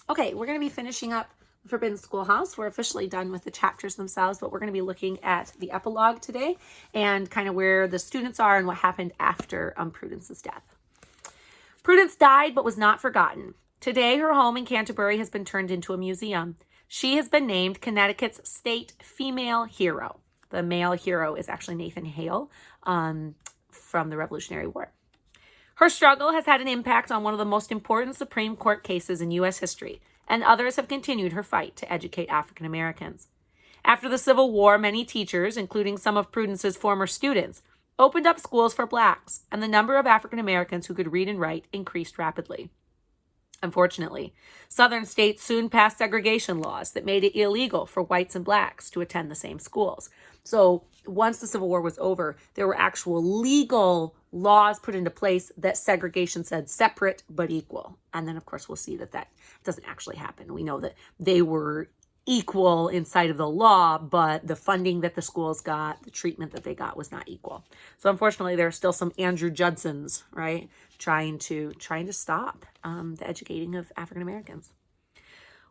Okay, we're going to be finishing up Forbidden Schoolhouse. We're officially done with the chapters themselves, but we're going to be looking at the epilogue today and kind of where the students are and what happened after Prudence's death. Prudence died but was not forgotten. Today, her home in Canterbury has been turned into a museum. She has been named Connecticut's state female hero. The male hero is actually Nathan Hale from the Revolutionary War. Her struggle has had an impact on one of the most important Supreme Court cases in U.S. history, and others have continued her fight to educate African Americans. After the Civil War, many teachers, including some of Prudence's former students, opened up schools for blacks, and the number of African Americans who could read and write increased rapidly. Unfortunately, Southern states soon passed segregation laws that made it illegal for whites and blacks to attend the same schools. So once the Civil War was over, there were actual legal laws put into place that segregation said separate but equal. And then, of course, we'll see that that doesn't actually happen. We know that they were equal inside of the law, but the funding that the schools got, the treatment that they got was not equal. So unfortunately, there are still some Andrew Judsons, right, trying to stop the educating of African Americans.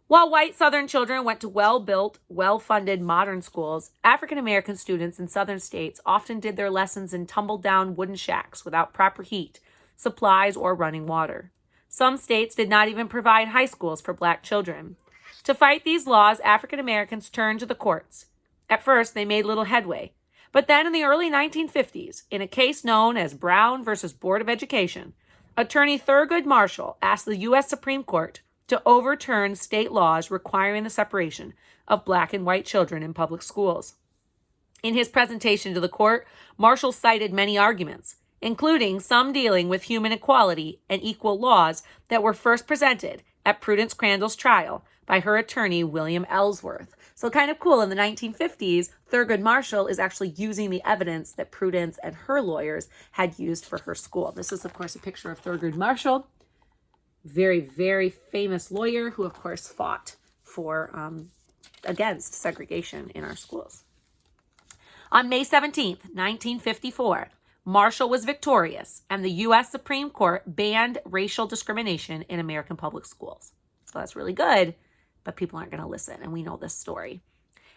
While white Southern children went to well-built, well-funded modern schools, African American students in Southern states often did their lessons in tumble-down wooden shacks without proper heat, supplies, or running water. Some states did not even provide high schools for black children. To fight these laws, African Americans turned to the courts. At first, they made little headway. But then in the early 1950s, in a case known as Brown versus Board of Education, Attorney Thurgood Marshall asked the U.S. Supreme Court to overturn state laws requiring the separation of black and white children in public schools. In his presentation to the court, Marshall cited many arguments, including some dealing with human equality and equal laws that were first presented at Prudence Crandall's trial by her attorney, William Ellsworth. So kind of cool, in the 1950s, Thurgood Marshall is actually using the evidence that Prudence and her lawyers had used for her school. This is, of course, a picture of Thurgood Marshall, very, very famous lawyer who, of course, fought for against segregation in our schools. On May 17th, 1954, Marshall was victorious, and the U.S. Supreme Court banned racial discrimination in American public schools. So that's really good, but people aren't going to listen, and we know this story.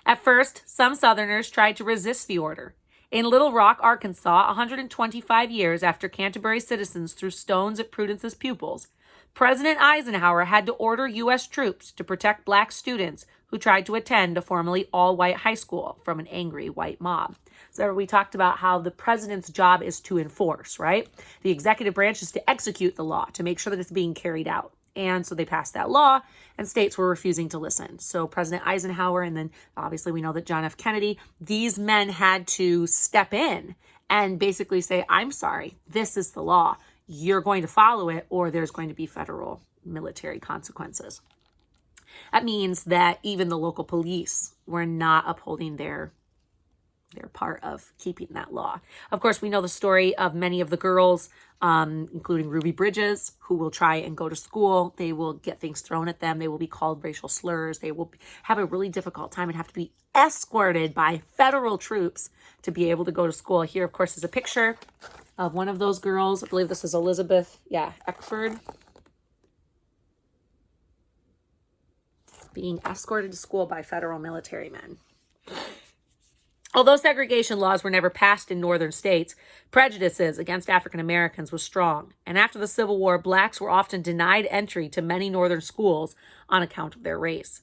At first, some Southerners tried to resist the order. In Little Rock, Arkansas, 125 years after Canterbury citizens threw stones at Prudence's pupils, President Eisenhower had to order U.S. troops to protect black students who tried to attend a formerly all-white high school from an angry white mob. So we talked about how the president's job is to enforce, right? The executive branch is to execute the law, to make sure that it's being carried out. And so they passed that law, and states were refusing to listen. So President Eisenhower, and then obviously we know that John F. Kennedy, these men had to step in and basically say, I'm sorry, this is the law. You're going to follow it, or there's going to be federal military consequences. That means that even the local police were not upholding their part of keeping that law. Of course, we know the story of many of the girls, including Ruby Bridges, who will try and go to school. They will get things thrown at them. They will be called racial slurs. They will have a really difficult time and have to be escorted by federal troops to be able to go to school. Here, of course, is a picture of one of those girls. I believe this is Elizabeth, Eckford, being escorted to school by federal military men. Although segregation laws were never passed in northern states, prejudices against African Americans was strong, and after the Civil War, blacks were often denied entry to many northern schools on account of their race.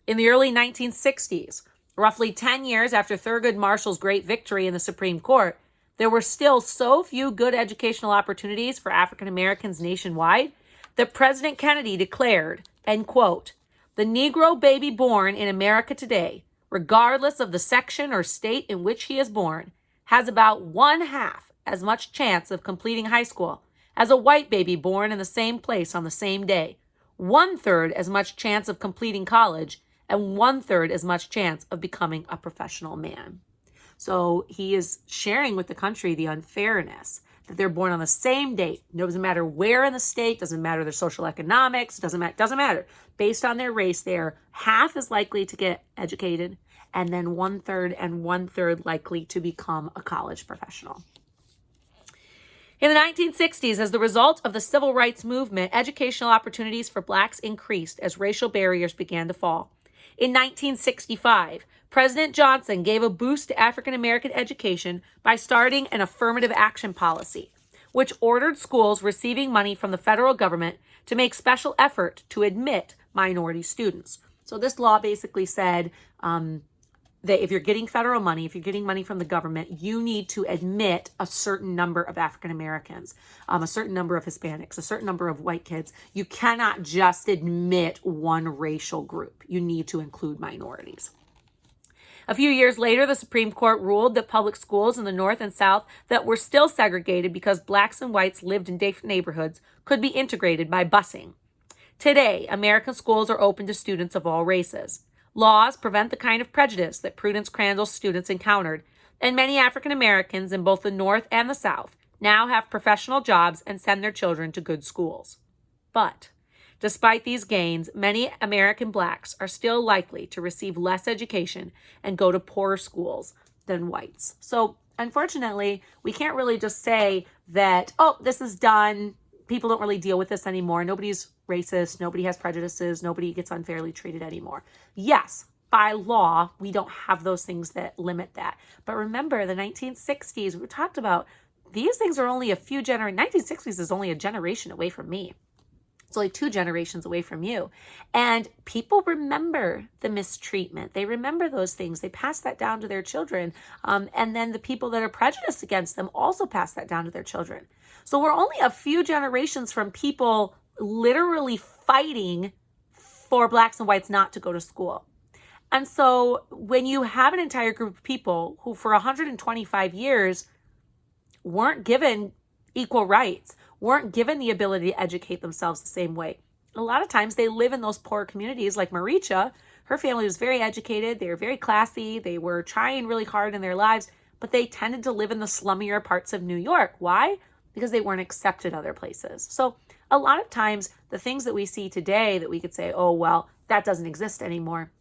In the early 1960s, roughly 10 years after Thurgood Marshall's great victory in the Supreme Court, there were still so few good educational opportunities for African Americans nationwide that President Kennedy declared, and quote, "The Negro baby born in America today, regardless of the section or state in which he is born, has about 1/2 as much chance of completing high school as a white baby born in the same place on the same day, 1/3 as much chance of completing college, and 1/3 as much chance of becoming a professional man." So he is sharing with the country the unfairness that they're born on the same date. It doesn't matter where in the state, doesn't matter their social economics, doesn't matter. Based on their race, they're half as likely to get educated, and then 1/3 and 1/3 likely to become a college professional. In the 1960s, as the result of the civil rights movement, educational opportunities for blacks increased as racial barriers began to fall. In 1965, President Johnson gave a boost to African American education by starting an affirmative action policy, which ordered schools receiving money from the federal government to make special effort to admit minority students. So this law basically said that if you're getting federal money, if you're getting money from the government, you need to admit a certain number of African Americans, a certain number of Hispanics, a certain number of white kids. You cannot just admit one racial group. You need to include minorities. A few years later, the Supreme Court ruled that public schools in the North and South that were still segregated because blacks and whites lived in different neighborhoods could be integrated by busing. Today, American schools are open to students of all races. Laws prevent the kind of prejudice that Prudence Crandall's students encountered, and many African Americans in both the North and the South now have professional jobs and send their children to good schools. But despite these gains, many American blacks are still likely to receive less education and go to poorer schools than whites. So unfortunately, we can't really just say that, oh, this is done. People don't really deal with this anymore. Nobody's racist. Nobody has prejudices. Nobody gets unfairly treated anymore. Yes, by law, we don't have those things that limit that. But remember, the 1960s, we talked about, these things are only a few generations. 1960s is only a generation away from me. It's only 2 generations away from you. And people remember the mistreatment. They remember those things. They pass that down to their children. And then the people that are prejudiced against them also pass that down to their children. So we're only a few generations from people literally fighting for blacks and whites not to go to school. And so when you have an entire group of people who for 125 years weren't given equal rights, weren't given the ability to educate themselves the same way. A lot of times they live in those poor communities like Maricha. Her family was very educated. They were very classy. They were trying really hard in their lives, but they tended to live in the slummier parts of New York. Why? Because they weren't accepted other places. So a lot of times the things that we see today that we could say, oh, well, that doesn't exist anymore.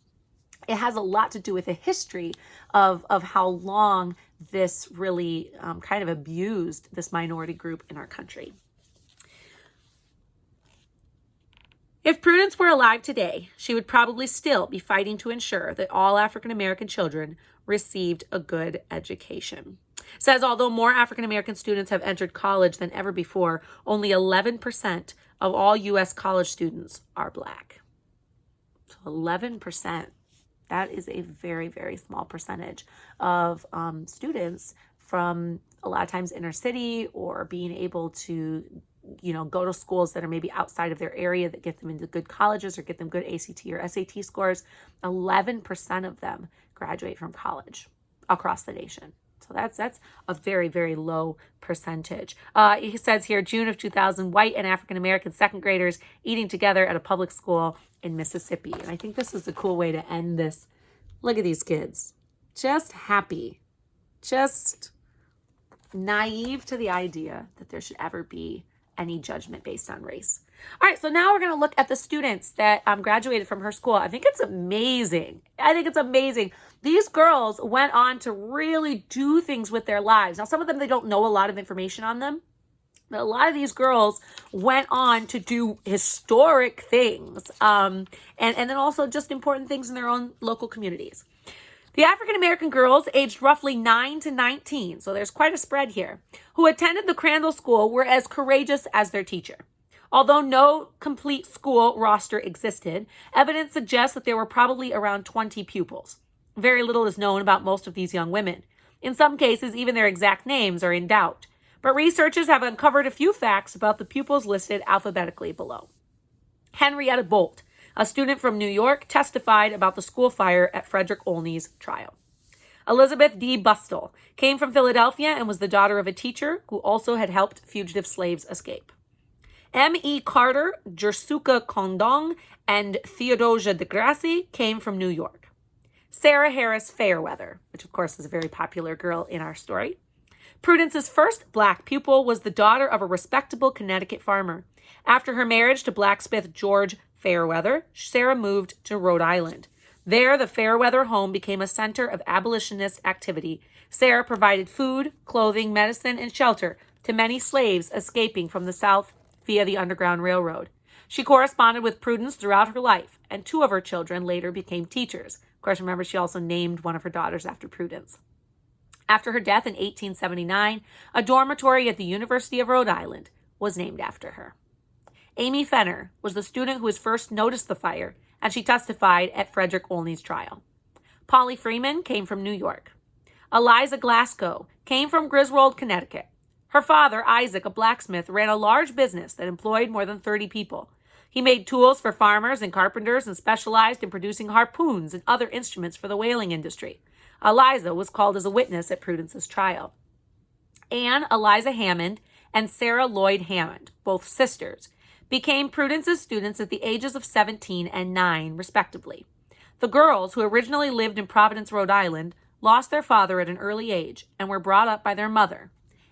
It has a lot to do with the history of how long this really kind of abused this minority group in our country. If Prudence were alive today, she would probably still be fighting to ensure that all African American children received a good education. Says although more African American students have entered college than ever before, only 11% of all U.S. college students are black. So 11%. That is a very, very small percentage of students from a lot of times inner city or being able to, go to schools that are maybe outside of their area that get them into good colleges or get them good ACT or SAT scores. 11% of them graduate from college across the nation. So that's a very, very low percentage. He says here, June of 2000, white and African American second graders eating together at a public school in Mississippi. And I think this is a cool way to end this. Look at these kids. Just happy. Just naive to the idea that there should ever be any judgment based on race. All right, so now we're going to look at the students that graduated from her school. I think it's amazing. These girls went on to really do things with their lives. Now, some of them, they don't know a lot of information on them, but a lot of these girls went on to do historic things and then also just important things in their own local communities. The African American girls aged roughly 9 to 19, so there's quite a spread here, who attended the Crandall School were as courageous as their teacher. Although no complete school roster existed, evidence suggests that there were probably around 20 pupils. Very little is known about most of these young women. In some cases, even their exact names are in doubt. But researchers have uncovered a few facts about the pupils listed alphabetically below. Henrietta Bolt, a student from New York, testified about the school fire at Frederick Olney's trial. Elizabeth D. Bustle came from Philadelphia and was the daughter of a teacher who also had helped fugitive slaves escape. M.E. Carter, Jersuka Kondong, and Theodosia DeGrassi came from New York. Sarah Harris Fairweather, which of course is a very popular girl in our story. Prudence's first black pupil was the daughter of a respectable Connecticut farmer. After her marriage to blacksmith George Fairweather, Sarah moved to Rhode Island. There, the Fairweather home became a center of abolitionist activity. Sarah provided food, clothing, medicine, and shelter to many slaves escaping from the South via the Underground Railroad. She corresponded with Prudence throughout her life, and 2 of her children later became teachers. Of course, remember, she also named one of her daughters after Prudence. After her death in 1879, a dormitory at the University of Rhode Island was named after her. Amy Fenner was the student who was first noticed the fire, and she testified at Frederick Olney's trial. Polly Freeman came from New York. Eliza Glasgow came from Griswold, Connecticut. Her father, Isaac, a blacksmith, ran a large business that employed more than 30 people. He made tools for farmers and carpenters and specialized in producing harpoons and other instruments for the whaling industry. Eliza was called as a witness at Prudence's trial. Anne Eliza Hammond and Sarah Lloyd Hammond, both sisters, became Prudence's students at the ages of 17 and 9, respectively. The girls, who originally lived in Providence, Rhode Island, lost their father at an early age and were brought up by their mother.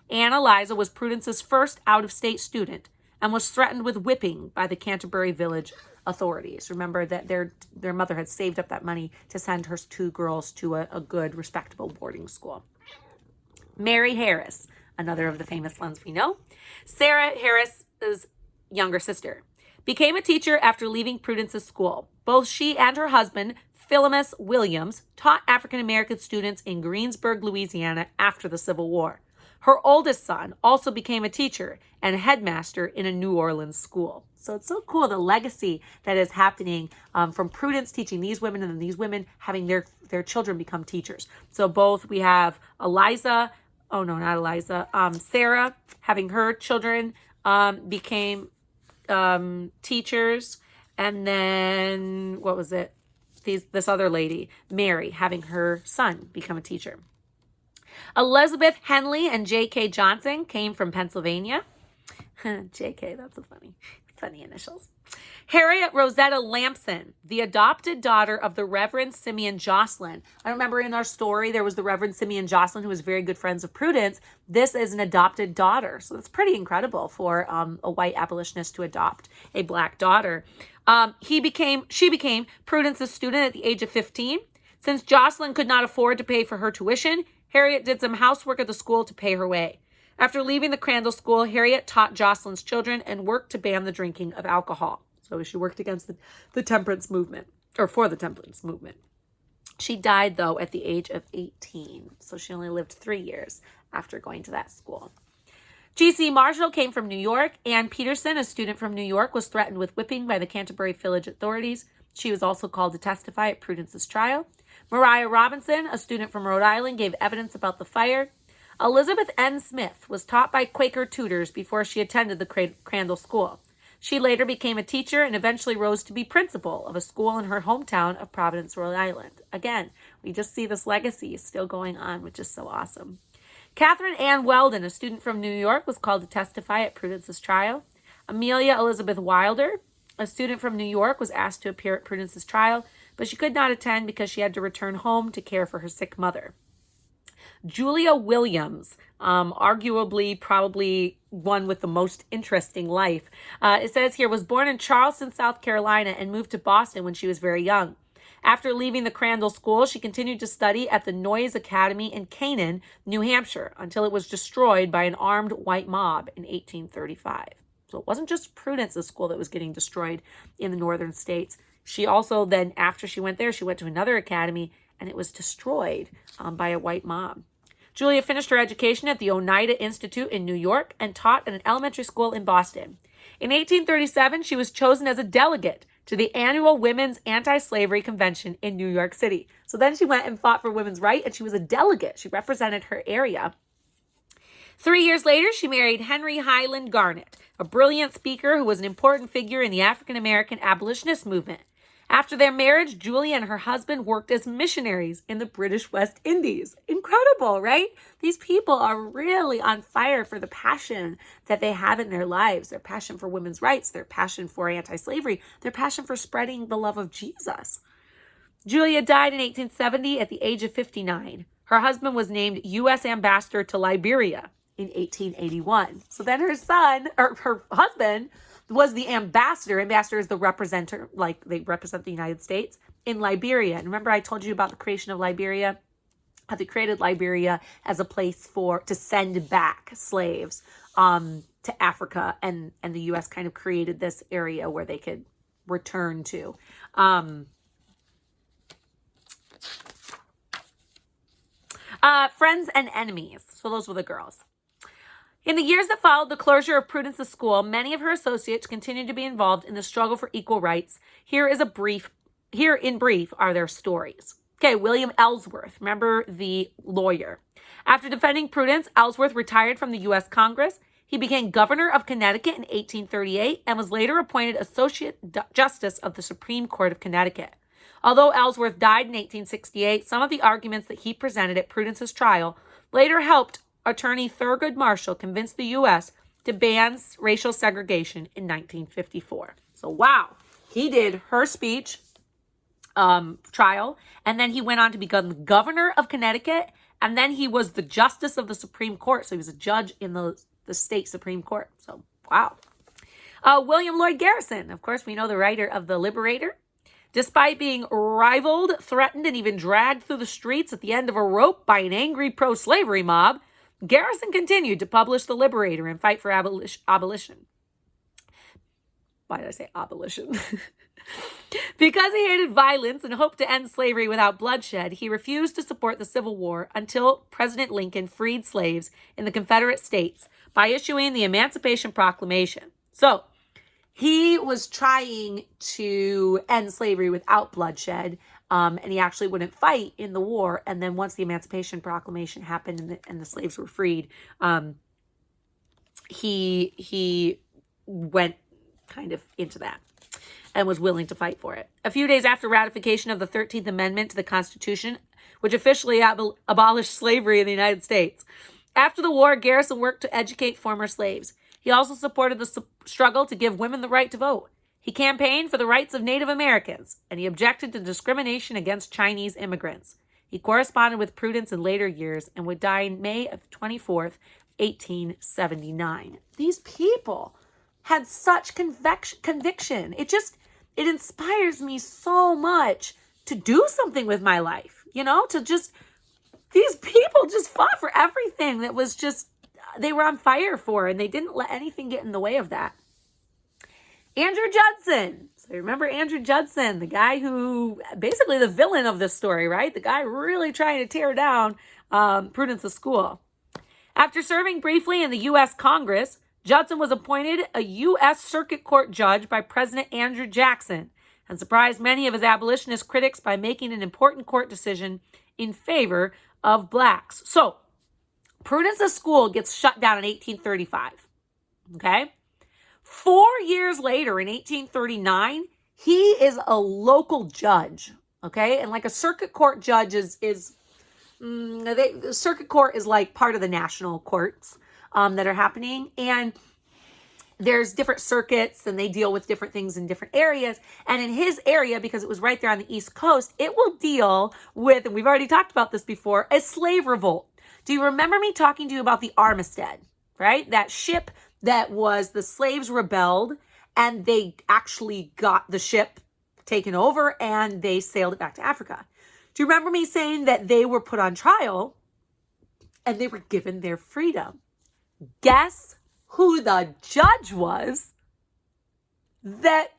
Anne Eliza was Prudence's first out-of-state student and was threatened with whipping by the Canterbury village authorities. Remember that their mother had saved up that money to send her 2 girls to a good, respectable boarding school. Mary Harris, another of the famous ones we know, Sarah Harris's younger sister, became a teacher after leaving Prudence's school. Both she and her husband, Philemus Williams, taught African-American students in Greensburg, Louisiana after the Civil War. Her oldest son also became a teacher and headmaster in a New Orleans school. So it's so cool, the legacy that is happening from Prudence teaching these women and then these women having their children become teachers. So both we have Sarah having her children became teachers. And then, what was it? This other lady, Mary, having her son become a teacher. Elizabeth Henley and J.K. Johnson came from Pennsylvania. J.K., that's so funny initials. Harriet Rosetta Lampson, the adopted daughter of the Reverend Simeon Jocelyn. I remember in our story, there was the Reverend Simeon Jocelyn, who was very good friends of Prudence. This is an adopted daughter. So it's pretty incredible for a white abolitionist to adopt a black daughter. She became Prudence's student at the age of 15. Since Jocelyn could not afford to pay for her tuition, Harriet did some housework at the school to pay her way. After leaving the Crandall School, Harriet taught Jocelyn's children and worked to ban the drinking of alcohol. So she worked against the temperance movement, or for the temperance movement. She died, though, at the age of 18. So she only lived 3 years after going to that school. G.C. Marshall came from New York. Ann Peterson, a student from New York, was threatened with whipping by the Canterbury village authorities. She was also called to testify at Prudence's trial. Mariah Robinson, a student from Rhode Island, gave evidence about the fire. Elizabeth N. Smith was taught by Quaker tutors before she attended the Crandall School. She later became a teacher and eventually rose to be principal of a school in her hometown of Providence, Rhode Island. Again, we just see this legacy still going on, which is so awesome. Catherine Ann Weldon, a student from New York, was called to testify at Prudence's trial. Amelia Elizabeth Wilder, a student from New York, was asked to appear at Prudence's trial, but she could not attend because she had to return home to care for her sick mother. Julia Williams, arguably probably one with the most interesting life. It says here, was born in Charleston, South Carolina, and moved to Boston when she was very young. After leaving the Crandall School, she continued to study at the Noyes Academy in Canaan, New Hampshire, until it was destroyed by an armed white mob in 1835. So it wasn't just Prudence's school that was getting destroyed in the northern states. She also then, after she went there, she went to another academy, and it was destroyed by a white mob. Julia finished her education at the Oneida Institute in New York and taught at an elementary school in Boston. In 1837, she was chosen as a delegate to the annual Women's Anti-Slavery Convention in New York City. So then she went and fought for women's rights, and she was a delegate. She represented her area. 3 years later, she married Henry Highland Garnet, a brilliant speaker who was an important figure in the African-American abolitionist movement. After their marriage, Julia and her husband worked as missionaries in the British West Indies. Incredible, right? These people are really on fire for the passion that they have in their lives, their passion for women's rights, their passion for anti-slavery, their passion for spreading the love of Jesus. Julia died in 1870 at the age of 59. Her husband was named U.S. Ambassador to Liberia in 1881. So then her husband was the ambassador. Ambassador is the representative, like they represent the United States in Liberia. And remember I told you about the creation of Liberia? How they created Liberia as a place to send back slaves to Africa, and the U.S. kind of created this area where they could return to. Friends and enemies. So those were the girls. In the years that followed the closure of Prudence's school, many of her associates continued to be involved in the struggle for equal rights. Here in brief are their stories. Okay, William Ellsworth, remember the lawyer. After defending Prudence, Ellsworth retired from the U.S. Congress. He became governor of Connecticut in 1838 and was later appointed Associate Justice of the Supreme Court of Connecticut. Although Ellsworth died in 1868, some of the arguments that he presented at Prudence's trial later helped attorney Thurgood Marshall convince the U.S. to ban racial segregation in 1954. So, wow, he did her speech trial, and then he went on to become the governor of Connecticut, and then he was the justice of the Supreme Court. So he was a judge in the state Supreme Court. So, wow. William Lloyd Garrison, of course, we know the writer of The Liberator. Despite being rivaled, threatened, and even dragged through the streets at the end of a rope by an angry pro-slavery mob, Garrison continued to publish The Liberator and fight for abolition. Why did I say abolition? Because he hated violence and hoped to end slavery without bloodshed, he refused to support the Civil War until President Lincoln freed slaves in the Confederate States by issuing the Emancipation Proclamation. So, he was trying to end slavery without bloodshed, and he actually wouldn't fight in the war. And then once the Emancipation Proclamation happened and the slaves were freed, he went kind of into that and was willing to fight for it. A few days after ratification of the 13th Amendment to the Constitution, which officially abolished slavery in the United States. After the war, Garrison worked to educate former slaves. He also supported the struggle to give women the right to vote. He campaigned for the rights of Native Americans, and he objected to discrimination against Chinese immigrants. He corresponded with Prudence in later years and would die in May of 24th, 1879. These people had such conviction. It inspires me so much to do something with my life, these people just fought for everything that was just, they were on fire for, and they didn't let anything get in the way of that. Andrew Judson. So remember Andrew Judson, the guy who, basically the villain of this story, right? The guy really trying to tear down Prudence's school. After serving briefly in the U.S. Congress, Judson was appointed a U.S. Circuit Court judge by President Andrew Jackson and surprised many of his abolitionist critics by making an important court decision in favor of blacks. So, Prudence's school gets shut down in 1835, okay? 4 years later, in 1839, he is a local judge, okay? And like a circuit court judge the circuit court is like part of the national courts that are happening. And there's different circuits and they deal with different things in different areas. And in his area, because it was right there on the East Coast, it will deal with, and we've already talked about this before, a slave revolt. Do you remember me talking to you about the Armistead, right? That ship that was, the slaves rebelled and they actually got the ship taken over and they sailed it back to Africa. Do you remember me saying that they were put on trial and they were given their freedom? Guess who the judge was that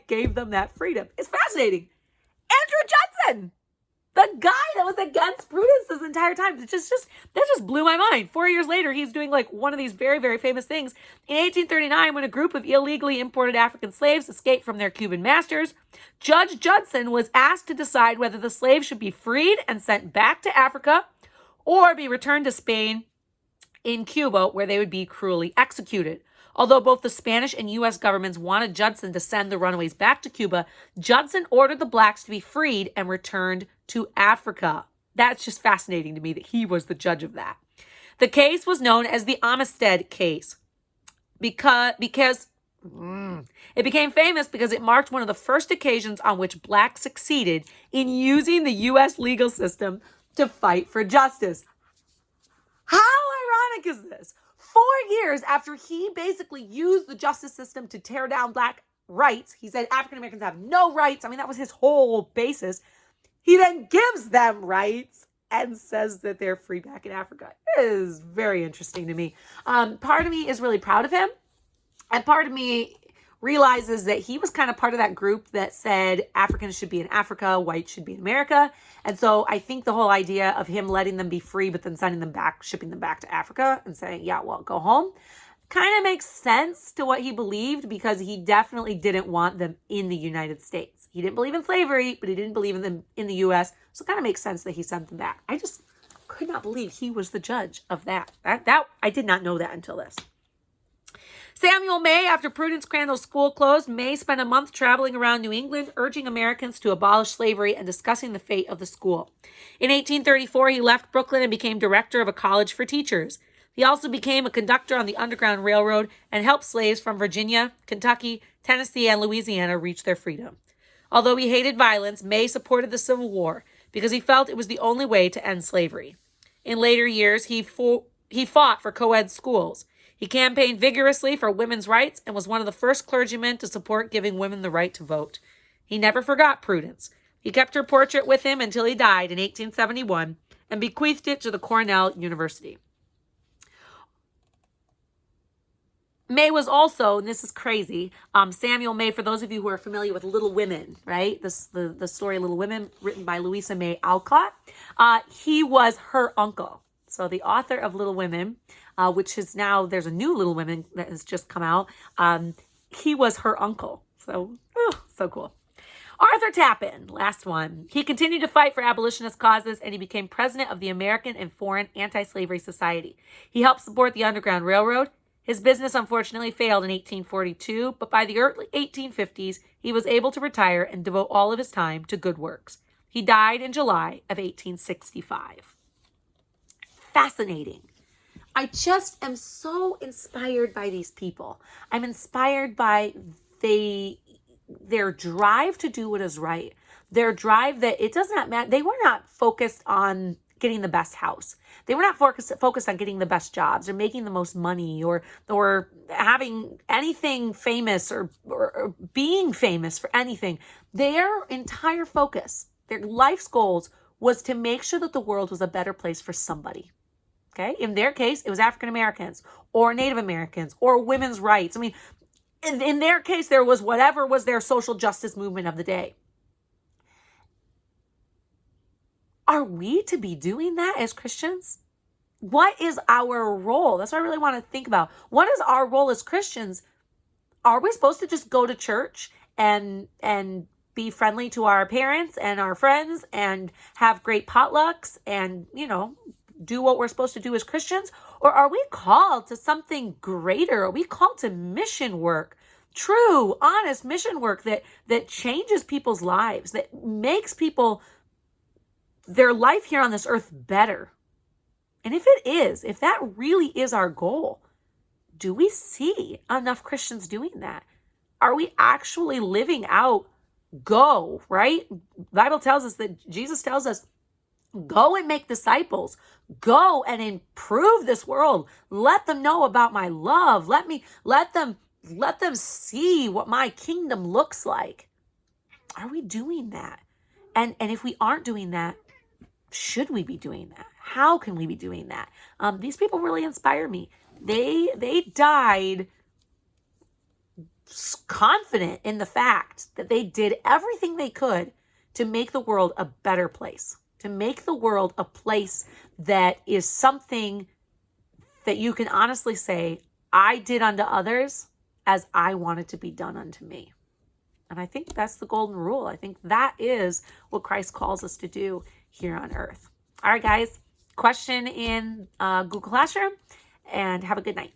gave them that freedom? It's fascinating. Andrew Judson, the guy that was against Prudence this entire time. That just blew my mind. 4 years later, he's doing one of these very, very famous things. In 1839, when a group of illegally imported African slaves escaped from their Cuban masters, Judge Judson was asked to decide whether the slaves should be freed and sent back to Africa or be returned to Spain in Cuba, where they would be cruelly executed. Although both the Spanish and U.S. governments wanted Judson to send the runaways back to Cuba, Judson ordered the blacks to be freed and returned to Africa. That's just fascinating to me that he was the judge of that. The case was known as the Armistead case because it became famous because it marked one of the first occasions on which blacks succeeded in using the U.S. legal system to fight for justice. How ironic is this? 4 years after he basically used the justice system to tear down black rights, he said African Americans have no rights. I mean, that was his whole basis. He then gives them rights and says that they're free back in Africa. It is very interesting to me. Part of me is really proud of him, and part of me realizes that he was kind of part of that group that said Africans should be in Africa, whites should be in America. And so I think the whole idea of him letting them be free, but then sending them back, shipping them back to Africa and saying, yeah, well, go home, kind of makes sense to what he believed, because he definitely didn't want them in the United States. He didn't believe in slavery, but he didn't believe in them in the U.S. So it kind of makes sense that he sent them back. I just could not believe he was the judge of that. That I did not know that until this. Samuel May, after Prudence Crandall's school closed, May spent a month traveling around New England, urging Americans to abolish slavery and discussing the fate of the school. In 1834, he left Brooklyn and became director of a college for teachers. He also became a conductor on the Underground Railroad and helped slaves from Virginia, Kentucky, Tennessee, and Louisiana reach their freedom. Although he hated violence, May supported the Civil War because he felt it was the only way to end slavery. In later years, he fought for co-ed schools. He campaigned vigorously for women's rights and was one of the first clergymen to support giving women the right to vote. He never forgot Prudence. He kept her portrait with him until he died in 1871 and bequeathed it to the Cornell University. May was also, and this is crazy, Samuel May, for those of you who are familiar with Little Women, right? The story Little Women, written by Louisa May Alcott. He was her uncle. So the author of Little Women, which is now, there's a new Little Women that has just come out. He was her uncle. So, so cool. Arthur Tappan, last one. He continued to fight for abolitionist causes, and he became president of the American and Foreign Anti-Slavery Society. He helped support the Underground Railroad. His business unfortunately failed in 1842, but by the early 1850s, he was able to retire and devote all of his time to good works. He died in July of 1865. Fascinating. I just am so inspired by these people. I'm inspired by their drive to do what is right. Their drive that it does not matter. They were not focused on getting the best house. They were not focused on getting the best jobs or making the most money or having anything famous or being famous for anything. Their entire focus, their life's goals, was to make sure that the world was a better place for somebody. Okay? In their case, it was African Americans or Native Americans or women's rights. I mean, in their case, there was whatever was their social justice movement of the day. Are we to be doing that as Christians? What is our role? That's what I really want to think about. What is our role as Christians? Are we supposed to just go to church and be friendly to our parents and our friends and have great potlucks and, do what we're supposed to do as Christians? Or are we called to something greater? Are we called to mission work? True, honest mission work that changes people's lives, that makes people their life here on this earth better. And if that really is our goal, do we see enough Christians doing that? Are we actually living out go, right? The Bible tells us that Jesus tells us, go and make disciples. Go and improve this world. Let them know about my love. Let them see what my kingdom looks like. Are we doing that? And if we aren't doing that, should we be doing that? How can we be doing that? These people really inspire me. They died confident in the fact that they did everything they could to make the world a better place, to make the world a place that is something that you can honestly say, I did unto others as I wanted to be done unto me. And I think that's the golden rule. I think that is what Christ calls us to do here on earth. All right, guys, question in Google Classroom, and have a good night.